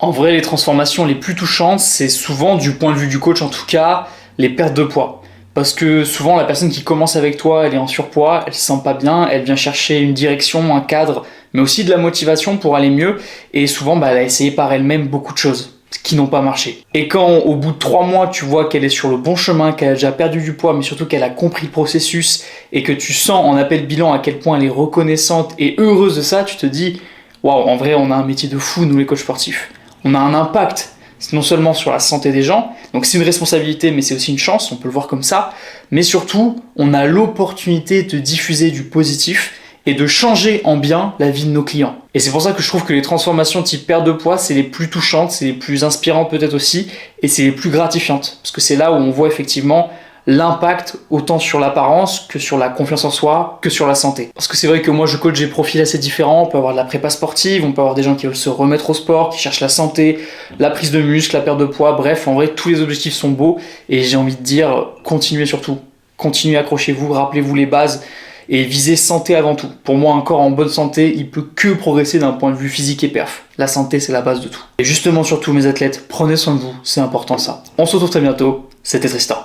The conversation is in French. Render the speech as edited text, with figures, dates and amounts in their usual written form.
En vrai, les transformations les plus touchantes, c'est souvent, du point de vue du coach en tout cas, les pertes de poids. Parce que souvent, la personne qui commence avec toi, elle est en surpoids, elle se sent pas bien, elle vient chercher une direction, un cadre, mais aussi de la motivation pour aller mieux. Et souvent, elle a essayé par elle-même beaucoup de choses qui n'ont pas marché. Et quand au bout de 3 mois, tu vois qu'elle est sur le bon chemin, qu'elle a déjà perdu du poids, mais surtout qu'elle a compris le processus et que tu sens en appel bilan à quel point elle est reconnaissante et heureuse de ça, tu te dis, waouh, en vrai, on a un métier de fou, nous les coachs sportifs. On a un impact non seulement sur la santé des gens, donc c'est une responsabilité, mais c'est aussi une chance, on peut le voir comme ça, mais surtout, on a l'opportunité de diffuser du positif et de changer en bien la vie de nos clients. Et c'est pour ça que je trouve que les transformations type perte de poids, c'est les plus touchantes, c'est les plus inspirantes peut-être aussi, et c'est les plus gratifiantes, parce que c'est là où on voit effectivement l'impact autant sur l'apparence que sur la confiance en soi, que sur la santé. Parce que c'est vrai que moi je coach des profils assez différents, on peut avoir de la prépa sportive, on peut avoir des gens qui veulent se remettre au sport, qui cherchent la santé, la prise de muscle, la perte de poids, bref, en vrai tous les objectifs sont beaux et j'ai envie de dire continuez surtout, continuez, accrochez-vous, rappelez-vous les bases et visez santé avant tout. Pour moi un corps en bonne santé, il peut que progresser d'un point de vue physique et perf. La santé c'est la base de tout. Et justement surtout mes athlètes, prenez soin de vous, c'est important ça. On se retrouve très bientôt, c'était Tristan.